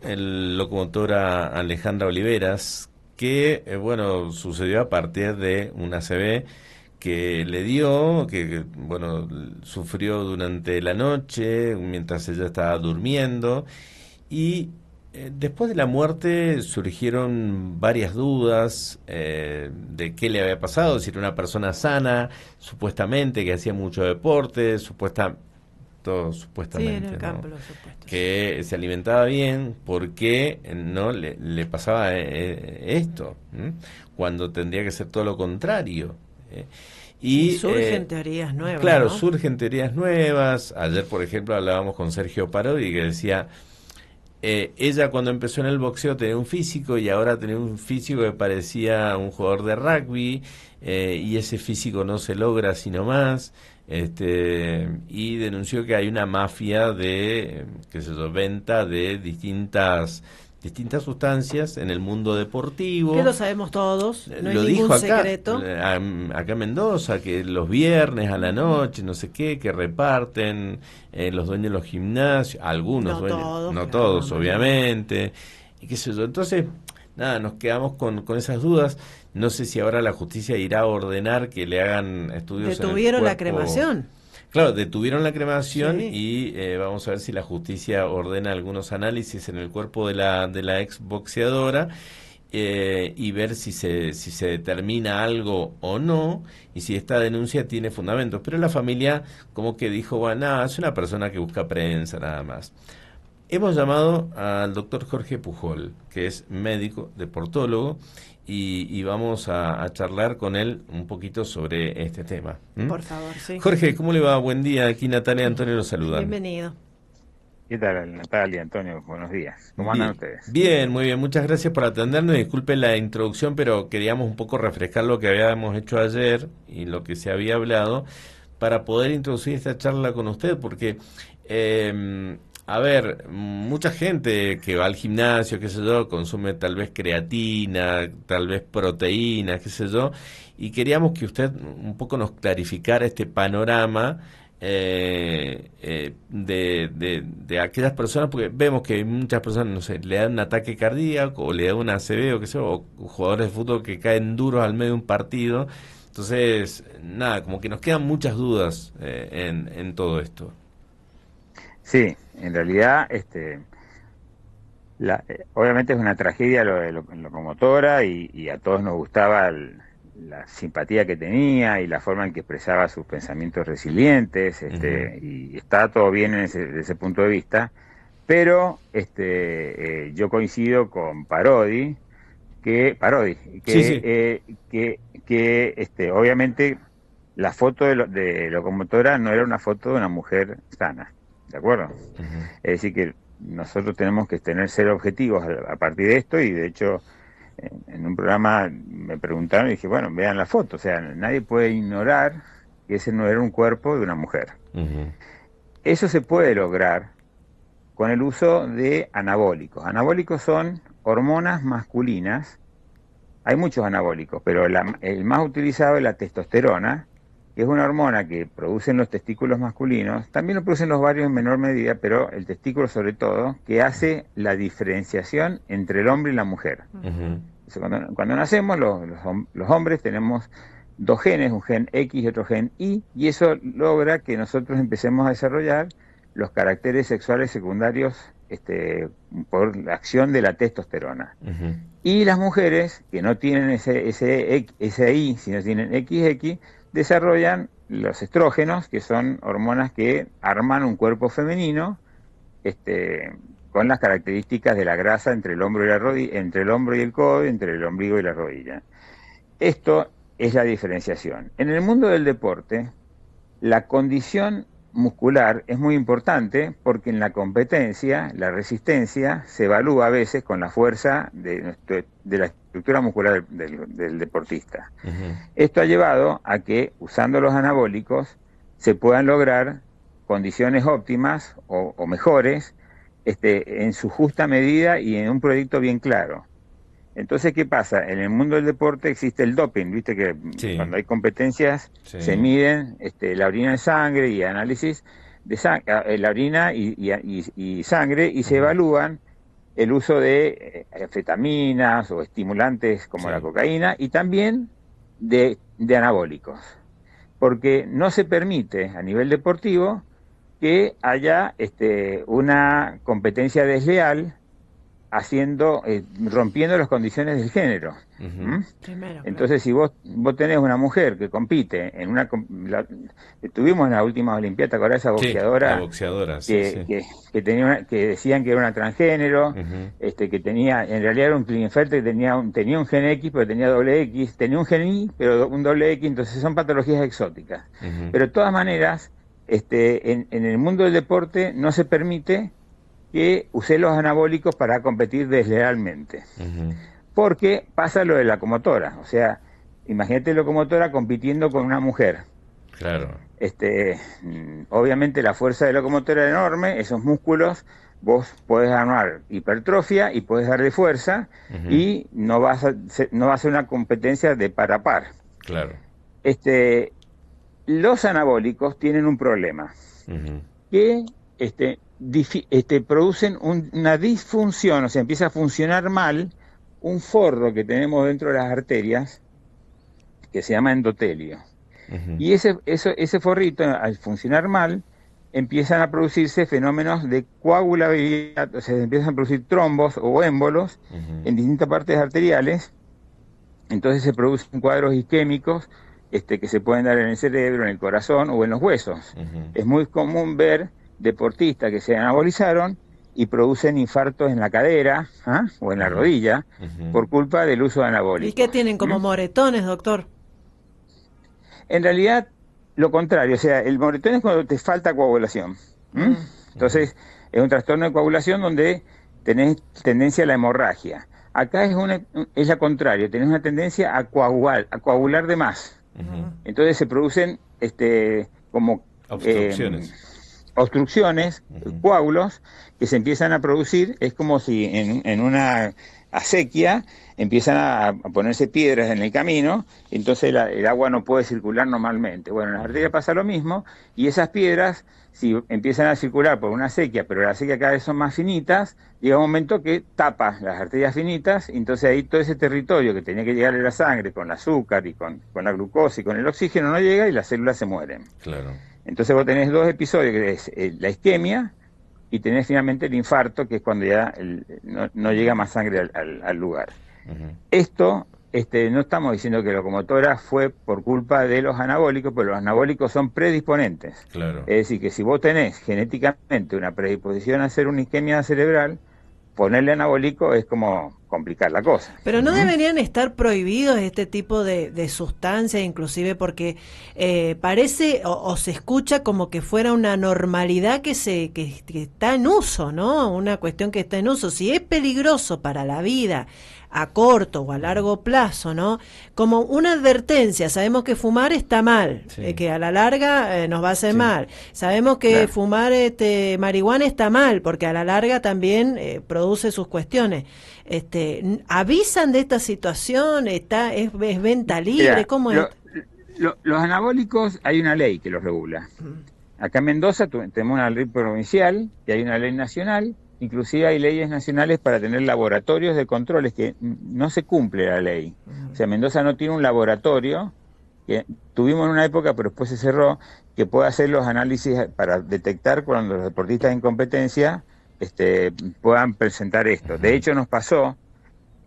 el locomotora Alejandra Oliveras, que bueno, sucedió a partir de una ACV que le dio, bueno, sufrió durante la noche, mientras ella estaba durmiendo, y después de la muerte surgieron varias dudas de qué le había pasado, si era una persona sana, supuestamente, que hacía mucho deporte, todo Sí, en supuestamente, el ¿no? campo, los supuestos. Que se alimentaba bien, porque no le pasaba esto, ¿m? Cuando tendría que ser todo lo contrario. ¿eh? Y Y surgen teorías nuevas, claro, ¿no? surgen teorías nuevas. Ayer, por ejemplo, hablábamos con Sergio Parodi, que decía, ella cuando empezó en el boxeo tenía un físico y ahora tenía un físico que parecía un jugador de rugby, y ese físico no se logra sino más. Y denunció que hay una mafia de, qué sé yo, venta de distintas sustancias en el mundo Que deportivo. lo sabemos todos, no es Lo ningún dijo acá, secreto. acá en Mendoza, que los viernes a la noche, no sé qué, que reparten los dueños de los gimnasios, algunos No dueños, todos, no porque hay una todos, mayoría. obviamente, y qué sé yo. Entonces, nada, nos quedamos con esas dudas. No sé si ahora la justicia irá a ordenar que le hagan estudios en el Detuvieron la cuerpo. cremación. Claro, detuvieron la cremación Sí. y vamos a ver si la justicia ordena algunos análisis en el cuerpo de la ex boxeadora, y ver si se determina algo o no, y si esta denuncia tiene fundamentos. Pero la familia como que dijo, bueno, nada, es una persona que busca prensa nada más. Hemos llamado al doctor Jorge Pujol, que es médico, deportólogo, y vamos a charlar con él un poquito sobre este tema. ¿M? Por favor, sí. Jorge, ¿cómo le va? Buen día. Aquí Natalia y Antonio los saludan. Bienvenido. ¿Qué tal, Natalia, Antonio? Buenos días. ¿Cómo andan Bien, ustedes? bien, muy bien. Muchas gracias por atendernos. Disculpe la introducción, pero queríamos un poco refrescar lo que habíamos hecho ayer y lo que se había hablado para poder introducir esta charla con usted, porque, a ver, mucha gente que va al gimnasio, qué sé yo, consume tal vez creatina, tal vez proteínas, qué sé yo, y queríamos que usted un poco nos clarificara este panorama, de aquellas personas, porque vemos que hay muchas personas, no sé, le dan un ataque cardíaco o le dan una ACV o qué sé yo, o jugadores de fútbol que caen duros al medio de un partido. Entonces, nada, como que nos quedan muchas dudas en todo esto. Sí, en realidad, obviamente es una tragedia lo de Locomotora y a todos nos gustaba la simpatía que tenía y la forma en que expresaba sus pensamientos resilientes, Ujú. y está todo bien desde ese punto de vista, pero yo coincido con Parodi, Sí, sí. que obviamente la foto de Locomotora no era una foto de una mujer sana, ¿de acuerdo? Ujú. Es decir, que nosotros tenemos que tener ser objetivos a partir de esto, y de hecho en un programa me preguntaron y dije, bueno, vean la foto, o sea, nadie puede ignorar que ese no era un cuerpo de una mujer. Ujú. Eso se puede lograr con el uso de anabólicos. Anabólicos son hormonas masculinas. Hay muchos anabólicos, pero el más utilizado es la testosterona, que es una hormona que producen los testículos masculinos. También lo producen los ovarios en menor medida, pero el testículo sobre todo, que hace la diferenciación entre el hombre y la mujer. Ujú. Entonces, cuando nacemos, los hombres tenemos dos genes, un gen X y otro gen Y eso logra que nosotros empecemos a desarrollar los caracteres sexuales secundarios, por la acción de la testosterona. Ujú. Y las mujeres que no tienen ese Y, sino tienen XX, desarrollan los estrógenos, que son hormonas que arman un cuerpo femenino, este, con las características de la grasa entre el hombro y la rodilla, entre el hombro y el codo, entre el ombligo y la rodilla. Esto es la diferenciación. En el mundo del deporte, la condición muscular es muy importante porque en la competencia la resistencia se evalúa a veces con la fuerza de la estructura muscular del deportista. Ujú. Esto ha llevado a que usando los anabólicos se puedan lograr condiciones óptimas o mejores, en su justa medida y en un proyecto bien claro. Entonces, ¿qué pasa? En el mundo del deporte existe el doping, viste que Sí, cuando hay competencias se sí. miden la orina en sangre y análisis, la orina y sangre, y se evalúan el uso de anfetaminas o estimulantes como la cocaína, y también de anabólicos, porque no se permite a nivel deportivo que haya una competencia desleal rompiendo las condiciones del género. Entonces, si vos tenés una mujer que compite en tuvimos en la última Olimpiada, ¿te acordás esa boxeadora? La boxeadora, que decían que era una transgénero, que tenía, en realidad era un Klinefelter, que tenía un gen X, pero tenía doble X, tenía un gen Y, pero un doble X, entonces son patologías exóticas. Pero de todas maneras, en el mundo del deporte no se permite que use los anabólicos para competir deslealmente. Porque pasa lo de la locomotora. O sea, imagínate locomotora compitiendo con una mujer. Claro. Obviamente la fuerza de locomotora es enorme, esos músculos, vos podés armar hipertrofia y podés darle fuerza, y no va a ser una competencia de par a par. Claro. Los anabólicos tienen un problema, que producen una disfunción, o sea, empieza a funcionar mal un forro que tenemos dentro de las arterias que se llama endotelio. Y ese forrito, al funcionar mal, empiezan a producirse fenómenos de coagulabilidad, o sea, empiezan a producir trombos o émbolos en distintas partes arteriales. Entonces se producen cuadros isquémicos que se pueden dar en el cerebro, en el corazón o en los huesos. Es muy común ver deportistas que se anabolizaron y producen infartos en la cadera o en la rodilla por culpa del uso de anabólicos. ¿Y qué tienen como moretones, doctor? En realidad, lo contrario, o sea, el moretón es cuando te falta coagulación. Entonces, es un trastorno de coagulación donde tenés tendencia a la hemorragia. Acá es la contrario, tenés una tendencia a coagular de más. Entonces se producen como obstrucciones, coágulos que se empiezan a producir. Es como si en una acequia empiezan a ponerse piedras en el camino, entonces el agua no puede circular normalmente. Bueno, en las arterias pasa lo mismo, y esas piedras, si empiezan a circular por una acequia, pero las acequias cada vez son más finitas, llega un momento que tapa las arterias finitas, y entonces ahí todo ese territorio que tenía que llegarle la sangre con el azúcar y con la glucosa y con el oxígeno no llega, y las células se mueren. Claro. Entonces vos tenés dos episodios, que es la isquemia, y tenés finalmente el infarto, que es cuando ya no llega más sangre al lugar. Esto, no estamos diciendo que la locomotora fue por culpa de los anabólicos, pero los anabólicos son predisponentes. Claro. Es decir, que si vos tenés genéticamente una predisposición a hacer una isquemia cerebral, ponerle anabólico es como complicar la cosa. Pero no deberían estar prohibidos este tipo de sustancias, inclusive porque parece o se escucha como que fuera una normalidad que está en uso, ¿no? Una cuestión que está en uso. Si es peligroso para la vida a corto o a largo plazo, ¿no? Como una advertencia, sabemos que fumar está mal, que a la larga nos va a hacer mal. Sabemos que fumar marihuana está mal, porque a la larga también produce sus cuestiones. ¿Avisan de esta situación? ¿Es venta libre? ¿Cómo es? Los anabólicos, hay una ley que los regula. Acá en Mendoza tenemos una ley provincial y hay una ley nacional. Inclusive hay leyes nacionales para tener laboratorios de controles, que no se cumple la ley. O sea, Mendoza no tiene un laboratorio, que tuvimos en una época, pero después se cerró, que pueda hacer los análisis para detectar cuando los deportistas en competencia puedan presentar esto. De hecho, nos pasó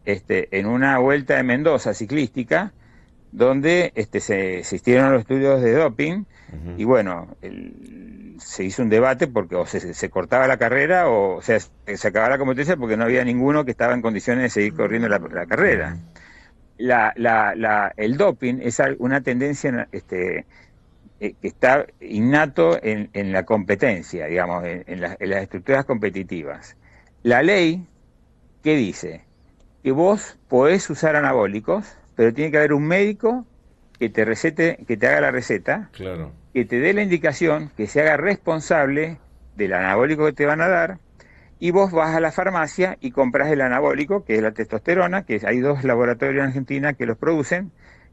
en una vuelta de Mendoza ciclística, donde se hicieron los estudios de doping, y bueno, se hizo un debate porque o se cortaba la carrera, o sea, se acababa la competencia porque no había ninguno que estaba en condiciones de seguir corriendo la carrera. El doping es una tendencia que está innato en la competencia, digamos, en las estructuras competitivas. La ley, ¿qué dice? Que vos podés usar anabólicos, pero tiene que haber un médico que te recete, que te haga la receta, claro, que te dé la indicación, que se haga responsable del anabólico que te van a dar, y vos vas a la farmacia y compras el anabólico, que es la testosterona, que hay dos laboratorios en Argentina que los producen,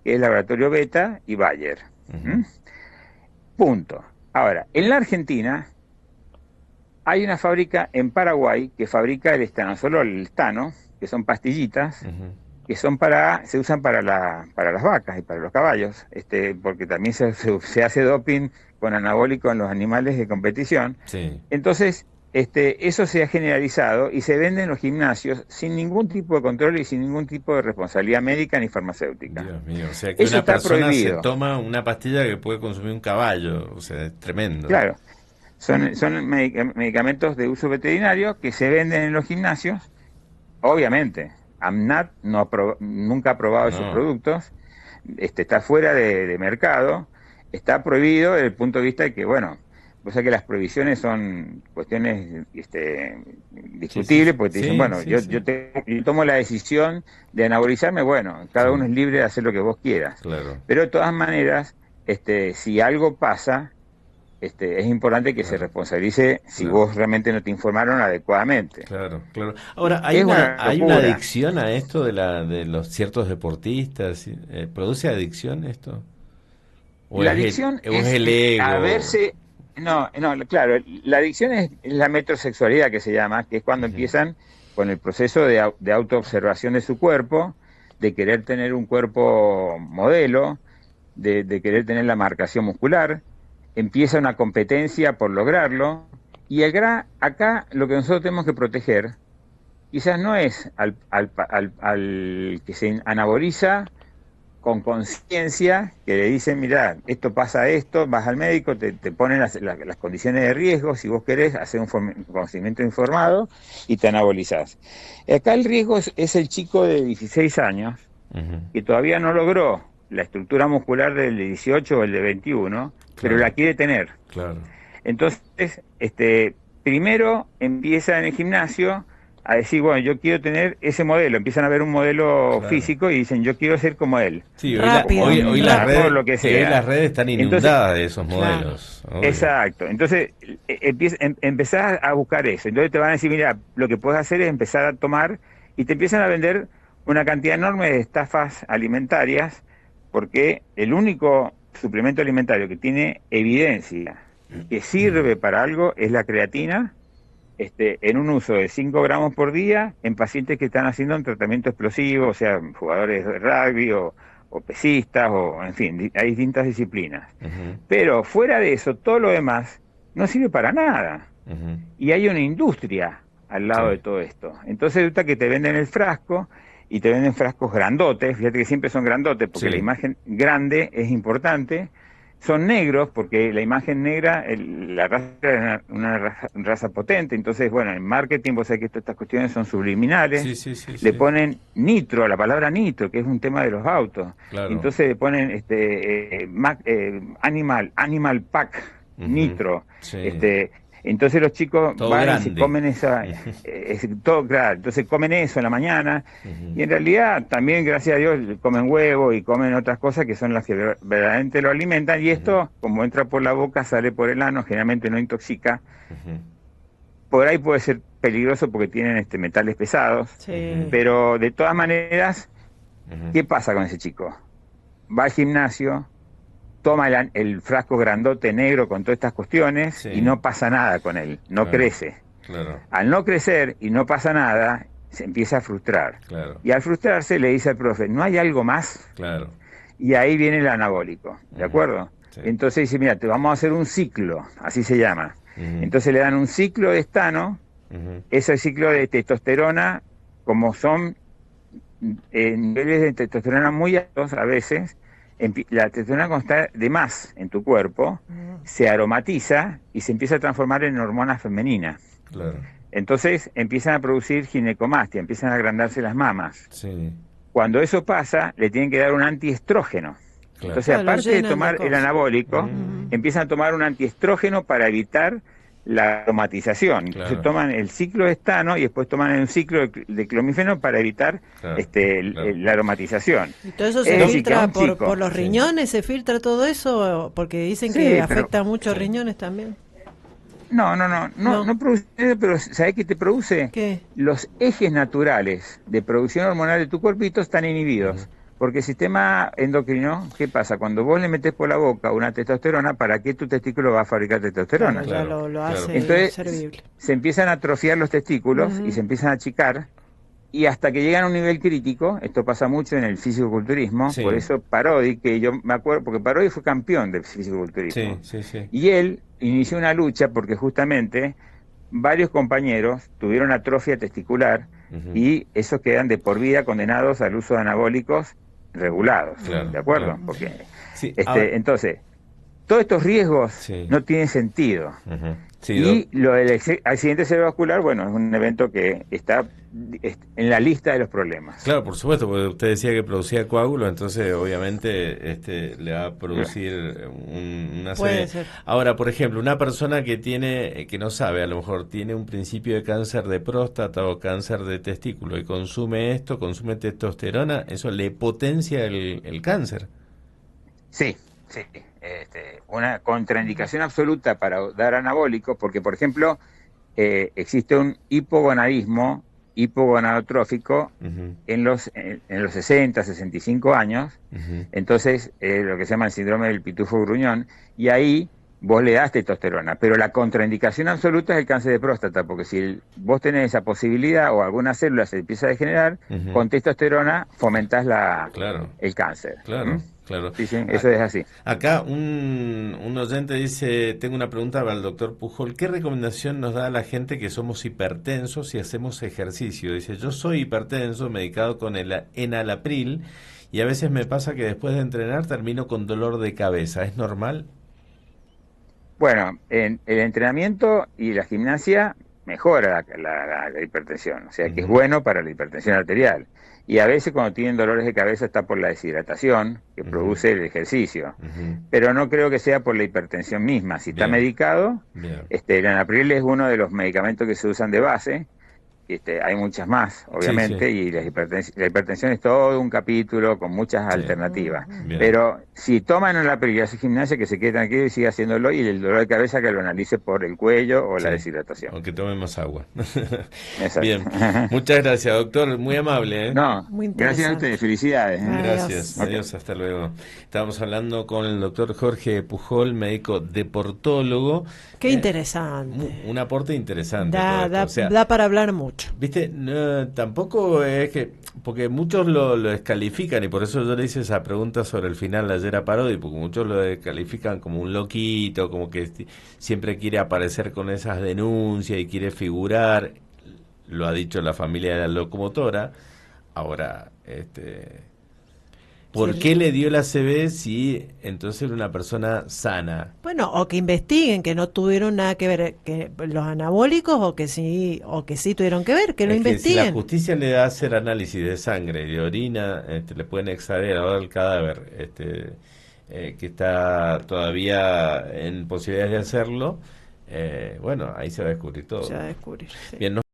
que es el laboratorio Beta y Bayer. Punto. Ahora, en la Argentina hay una fábrica en Paraguay que fabrica el estanozolol, el estano, que son pastillitas, que se usan para las vacas y para los caballos, porque también se hace doping con anabólico en los animales de competición. Sí. Entonces, eso se ha generalizado y se vende en los gimnasios sin ningún tipo de control y sin ningún tipo de responsabilidad médica ni farmacéutica. Dios mío, o sea que Eso una está persona prohibido. se toma una pastilla que puede consumir un caballo, o sea, es tremendo. Claro, son medicamentos de uso veterinario que se venden en los gimnasios. Obviamente, AMNAT nunca ha aprobado esos No, productos, está fuera de mercado, está prohibido desde el punto de vista de que, bueno, o sea que las prohibiciones son cuestiones sí, sí, discutibles, porque te dicen, sí, bueno, sí, sí, yo tomo la decisión de anabolizarme, bueno, cada uno sí, es libre de hacer lo que vos quieras. claro, Pero de todas maneras, si algo pasa, es importante que se claro, responsabilice si claro. vos realmente no te informaron adecuadamente. Claro, claro. Ahora, Es una hay una locura. adicción a esto de los ciertos deportistas. ¿Sí? ¿Produce adicción esto? La adicción o es es el a ego? verse, no, claro, la adicción es la metrosexualidad que se llama, que es cuando Ujú, empiezan con el proceso de autoobservación de su cuerpo, de querer tener un cuerpo modelo, de querer tener la marcación muscular, empieza una competencia por lograrlo, y acá lo que nosotros tenemos que proteger quizás no es al que se anaboliza con conciencia, que le dicen, mirá, esto pasa esto, vas al médico, te ponen las condiciones de riesgo, si vos querés hacer un conocimiento informado y te anabolizás. Acá el riesgo es el chico de 16 años ujú, que todavía no logró la estructura muscular del de 18 o el de 21, pero claro, la quiere tener. claro, Entonces, primero empieza en el gimnasio a decir, bueno, yo quiero tener ese modelo, empiezan a ver un modelo claro. físico y dicen, yo quiero ser como él, Sí, Rápido, con mejor lo que sí, hoy sea. las redes están Entonces, inundadas de esos claro. modelos, obvio. exacto, entonces empezás a buscar eso, entonces te van a decir, mira, lo que puedes hacer es empezar a tomar y te empiezan a vender una cantidad enorme de estafas alimentarias, porque el único suplemento alimentario que tiene evidencia que sirve para algo es la creatina, en un uso de 5 gramos por día en pacientes que están haciendo un tratamiento explosivo, o sea, jugadores de rugby o pesistas, o en fin, hay distintas disciplinas. Ujú, Pero fuera de eso, todo lo demás no sirve para nada. ujú, Y hay una industria al lado de sí, todo esto. Entonces resulta que te venden el frasco y te venden frascos grandotes, fíjate que siempre son grandotes porque la sí, imagen grande es importante. Son negros porque la imagen negra, la raza es una raza potente, entonces bueno, en marketing vos sabés que todas estas cuestiones son sí, subliminales, sí, sí, le sí, ponen nitro, la palabra nitro, que es un tema de los autos, claro. entonces le ponen animal pack, Ujú, nitro, sí, este, entonces los chicos todo van y se grande. comen todo claro, entonces comen eso en la mañana, Ujú, y en realidad también, gracias a Dios, comen huevo y comen otras cosas que son las que verdaderamente lo alimentan, y ujú, esto, como entra por la boca, sale por el ano, generalmente no intoxica, ujú, por ahí puede ser peligroso porque tienen metales pesados, ujú, Sí. pero de todas maneras, ujú, ¿qué pasa con ese chico? Va al gimnasio, toma el frasco grandote negro con todas estas cuestiones y sí, no pasa nada con él, no claro, crece. claro, Al no crecer y no pasa nada, se empieza a frustrar. claro, Y al frustrarse le dice al profe, ¿no hay algo más? claro. Y ahí viene el anabólico, ¿de Ujú, acuerdo? sí, Entonces dice, mira, te vamos a hacer un ciclo, así se llama. ujú, Entonces le dan un ciclo de estano, ujú, ese ciclo de testosterona, como son niveles de testosterona muy altos a veces, la testosterona cuando está de más en tu cuerpo, Mm. se aromatiza y se empieza a transformar en hormona femenina. claro, Entonces empiezan a producir ginecomastia, empiezan a agrandarse las mamas. sí, Cuando eso pasa, le tienen que dar un antiestrógeno. claro. Entonces, Claro, lo aparte de llenan de tomar el cosas. anabólico, Mm, empiezan a tomar un antiestrógeno para evitar la aromatización. Entonces claro, toman el ciclo de estano y después toman un ciclo de clomifeno para evitar claro, claro. la aromatización. ¿Y todo eso Es se decir, que a filtra un por chico, los Sí. riñones? ¿Se filtra todo eso? Porque dicen que sí, pero afecta mucho Sí. riñones también. no No. produce eso, pero ¿sabés qué te produce? ¿Qué? Los ejes naturales de producción hormonal de tu cuerpito están Ujú, inhibidos. Porque el sistema endocrino, ¿qué pasa? Cuando vos le metés por la boca una testosterona, ¿para qué tu testículo va a fabricar testosterona? Claro, ya lo hace Entonces, inservible. se empiezan a atrofiar los testículos y se empiezan a achicar, y hasta que llegan a un nivel crítico. Esto pasa mucho en el fisicoculturismo, Sí. por eso Parodi, que yo me acuerdo, porque Parodi fue campeón del fisicoculturismo, Sí. y él inició una lucha porque justamente varios compañeros tuvieron atrofia testicular, y esos quedan de por vida condenados al uso de anabólicos regulados, Claro, ¿de acuerdo? claro. Porque Sí, ahora- entonces, todos estos riesgos Sí. no tienen sentido. Sí, Y lo del accidente cerebrovascular, bueno, es un evento que está en la lista de los problemas. Claro, por supuesto, porque usted decía que producía coágulos, entonces obviamente le va a producir una Puede serie. ser. Ahora, por ejemplo, una persona que tiene, que no sabe, a lo mejor tiene un principio de cáncer de próstata o cáncer de testículo y consume esto, consume testosterona, eso le potencia el cáncer. Sí, sí. Una contraindicación absoluta para dar anabólicos, porque, por ejemplo, existe un hipogonadismo hipogonadotrófico en los 60, 65 años. Entonces, lo que se llama el síndrome del pitufo gruñón, y ahí vos le das testosterona, pero la contraindicación absoluta es el cáncer de próstata, porque si vos tenés esa posibilidad o alguna célula se empieza a degenerar, con testosterona fomentás Claro. el cáncer. Claro, claro. Sí, eso es así. Acá un oyente dice, tengo una pregunta para el doctor Pujol, ¿qué recomendación nos da a la gente que somos hipertensos si hacemos ejercicio? Dice, yo soy hipertenso, medicado con el enalapril, y a veces me pasa que después de entrenar termino con dolor de cabeza, ¿es normal? Bueno, en el entrenamiento y la gimnasia mejora la hipertensión, o sea que es bueno para la hipertensión arterial. Y a veces cuando tienen dolores de cabeza está por la deshidratación que produce el ejercicio. Pero no creo que sea por la hipertensión misma. Si está medicado, el enalapril es uno de los medicamentos que se usan de base. Hay muchas más, obviamente, y la hipertensión es todo un capítulo con muchas alternativas. Pero si toman enalapril y hacen gimnasia, que se quede tranquilo y siga haciéndolo, y el dolor de cabeza que lo analice por el cuello o la deshidratación. O que tomen más agua. Exacto. Bien, muchas gracias, doctor, muy amable. No, muy gracias a ustedes, felicidades. Gracias, adiós, hasta luego. Estábamos hablando con el doctor Jorge Pujol, médico deportólogo. Qué interesante. Un aporte interesante. Da para hablar mucho. Viste, no, tampoco es que, porque muchos lo descalifican, y por eso yo le hice esa pregunta sobre el final de ayer a Parodi, porque muchos lo descalifican como un loquito, como que siempre quiere aparecer con esas denuncias y quiere figurar. Lo ha dicho la familia de la locomotora. Ahora, ¿por qué le dio la ACV si entonces era una persona sana? Bueno, o que investiguen que no tuvieron nada que ver que los anabólicos, o que sí tuvieron que ver, que lo investiguen. Si la justicia le da a hacer análisis de sangre y de orina, le pueden extraer ahora el cadáver, que está todavía en posibilidades de hacerlo. Bueno, ahí se va a descubrir todo. Se va a descubrir. Sí. Bien,